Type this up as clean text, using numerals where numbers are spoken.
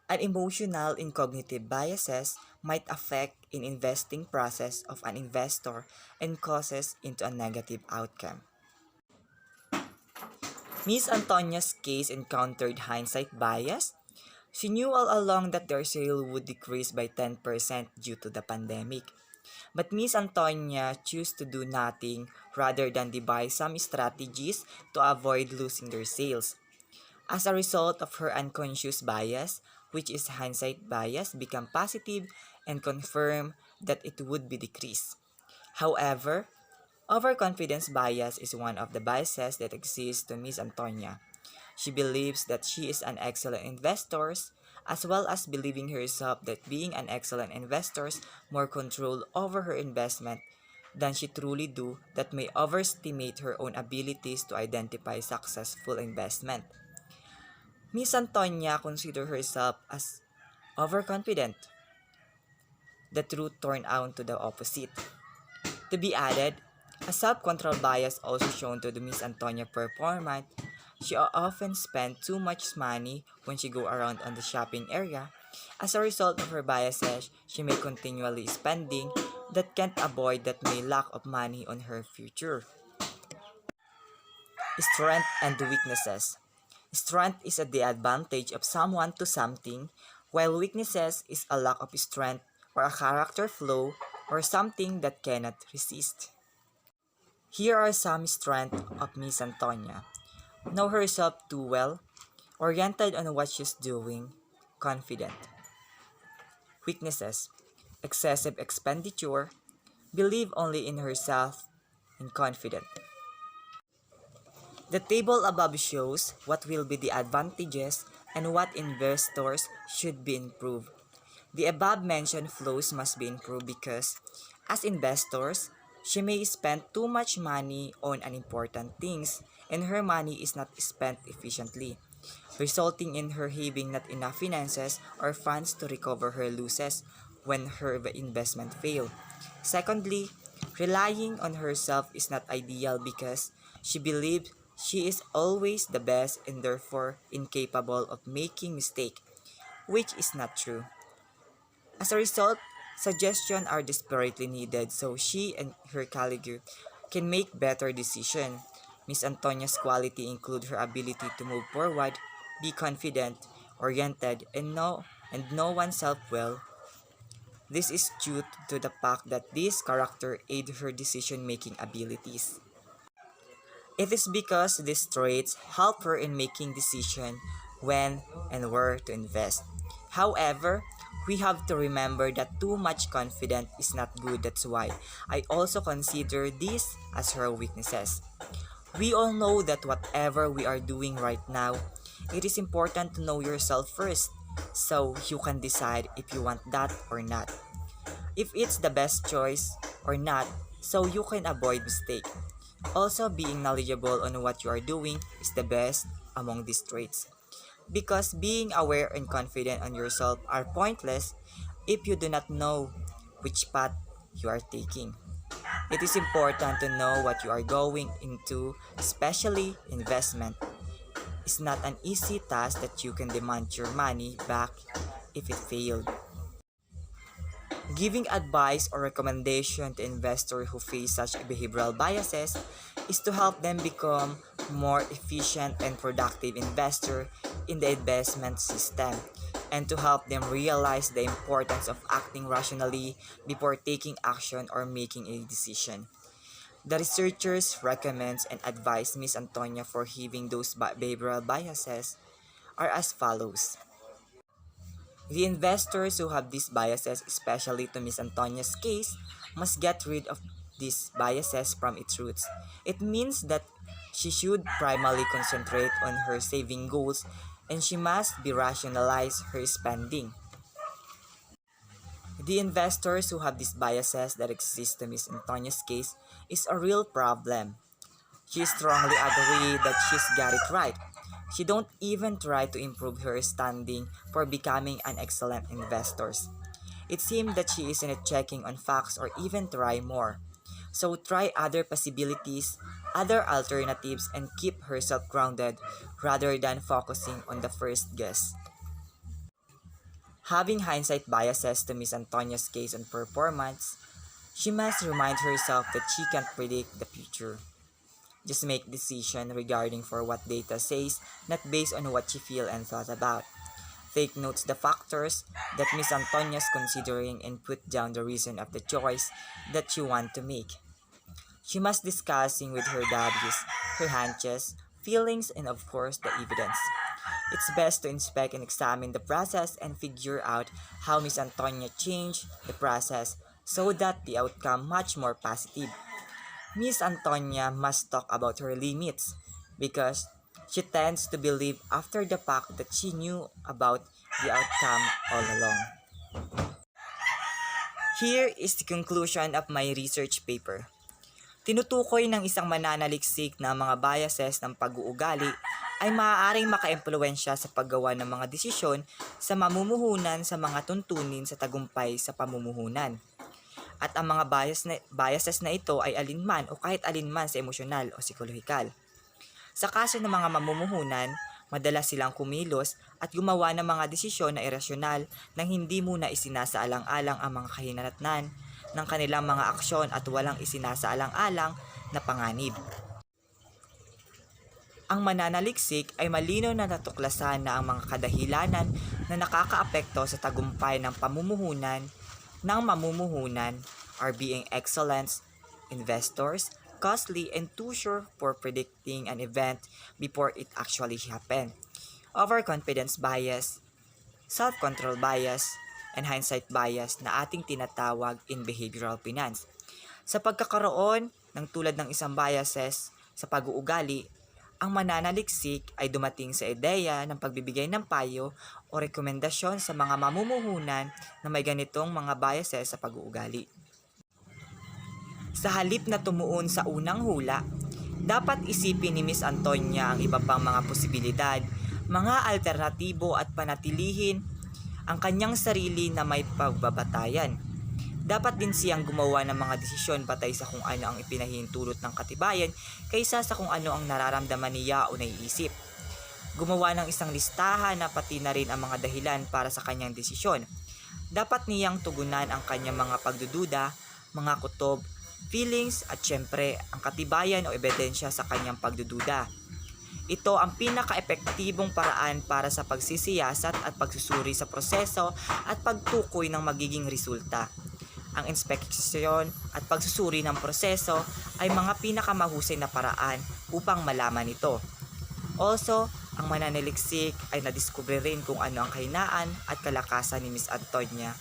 An emotional and cognitive biases might affect in investing process of an investor and causes into a negative outcome. Miss Antonia's case encountered hindsight bias. She knew all along that their sale would decrease by 10% due to the pandemic. But Miss Antonia chose to do nothing rather than devise some strategies to avoid losing their sales. As a result of her unconscious bias, which is hindsight bias, become positive and confirm that it would be decreased. However, overconfidence bias is one of the biases that exists to Miss Antonia. She believes that she is an excellent investor, as well as believing herself that being an excellent investor more control over her investment than she truly do that may overestimate her own abilities to identify successful investment. Miss Antonia considers herself as overconfident. The truth turned out to the opposite. To be added, a self-control bias also shown to the Miss Antonia performance. She often spends too much money when she go around on the shopping area. As a result of her biases, she may continually spending that can't avoid that may lack of money on her future. Strength and weaknesses. Strength is the advantage of someone to something, while weaknesses is a lack of strength or a character flaw or something that cannot resist. Here are some strengths of Miss Antonia. Know herself too well, oriented on what she's doing, confident. Weaknesses: excessive expenditure, believe only in herself, and confident. The table above shows what will be the advantages and what investors should be improved. The above mentioned flows must be improved because, as investors, she may spend too much money on unimportant things and her money is not spent efficiently, resulting in her having not enough finances or funds to recover her losses when her investment fail. Secondly, relying on herself is not ideal because she believes she is always the best and therefore incapable of making mistake, which is not true. As a result, suggestions are desperately needed so she and her colleague can make better decisions. Miss Antonia's quality include her ability to move forward, be confident, oriented, and know oneself well. This is due to the fact that this character aid her decision-making abilities. It is because these traits help her in making decisions when and where to invest. However, we have to remember that too much confidence is not good. That's why I also consider this as her weaknesses. We all know that whatever we are doing right now, it is important to know yourself first so you can decide if you want that or not. If it's the best choice or not so you can avoid mistake. Also, being knowledgeable on what you are doing is the best among these traits. Because being aware and confident on yourself are pointless if you do not know which path you are taking. It is important to know what you are going into, especially investment. It's not an easy task that you can demand your money back if it failed. Giving advice or recommendation to investors who face such behavioral biases is to help them become more efficient and productive investor in the investment system and to help them realize the importance of acting rationally before taking action or making a decision. The researchers recommend and advise Miss Antonia for having those behavioral biases are as follows. The investors who have these biases, especially to Miss Antonia's case, must get rid of these biases from its roots. It means that she should primarily concentrate on her saving goals and she must be rationalize her spending. The investors who have these biases that exist in Miss Antonia's case is a real problem. She strongly agrees that she's got it right. She don't even try to improve her standing for becoming an excellent investor. It seems that she isn't checking on facts or even try more. So try other possibilities, other alternatives and keep herself grounded rather than focusing on the first guess. Having hindsight biases to Miss Antonia's case on performance, she must remind herself that she can't predict the future. Just make decision regarding for what data says, not based on what she feel and thought about. Take notes the factors that Miss Antonia's considering and put down the reason of the choice that you want to make. She must discussing with her W's, her hunches, feelings, and of course the evidence. It's best to inspect and examine the process and figure out how Miss Antonia changed the process so that the outcome much more positive. Miss Antonia must talk about her limits because she tends to believe after the fact that she knew about the outcome all along. Here is the conclusion of my research paper. Tinutukoy ng isang mananaliksik na mga biases ng pag-uugali ay maaaring makaimpluwensya sa paggawa ng mga desisyon sa mamumuhunan sa mga tuntunin sa tagumpay sa pamumuhunan. At ang mga biases na ito ay alinman o kahit alinman sa emosyonal o psikolohikal. Sa kaso ng mga mamumuhunan, madalas silang kumilos at gumawa ng mga desisyon na irasyonal nang hindi muna isinasaalang-alang ang mga kahinatnan ng kanilang mga aksyon at walang isinasaalang-alang na panganib. Ang mananaliksik ay malinaw na natuklasan na ang mga kadahilanan na nakakaapekto sa tagumpay ng mamumuhunan are being excellence, investors, costly, and too sure for predicting an event before it actually happened, overconfidence bias, self-control bias, and hindsight bias na ating tinatawag in behavioral finance. Sa pagkakaroon ng tulad ng isang biases sa pag-uugali, ang mananaliksik ay dumating sa ideya ng pagbibigay ng payo o rekomendasyon sa mga mamumuhunan na may ganitong mga biases sa pag-uugali. Sa halip na tumuon sa unang hula, dapat isipin ni Miss Antonia ang iba pang mga posibilidad, mga alternatibo at panatilihin ang kanyang sarili na may pagbabatayan. Dapat din siyang gumawa ng mga desisyon batay sa kung ano ang ipinahintulot ng katibayan kaysa sa kung ano ang nararamdaman niya o naiisip. Gumawa ng isang listahan na pati na rin ang mga dahilan para sa kanyang desisyon. Dapat niyang tugunan ang kanyang mga pagdududa, mga kutob, feelings at syempre ang katibayan o ebidensya sa kanyang pagdududa. Ito ang pinaka-epektibong paraan para sa pagsisiyasat at pagsusuri sa proseso at pagtukoy ng magiging resulta. Ang inspeksyon at pagsusuri ng proseso ay mga pinakamahusay na paraan upang malaman ito. Also, ang mananaliksik ay nadiskubre rin kung ano ang kahinaan at kalakasan ni Miss Antonia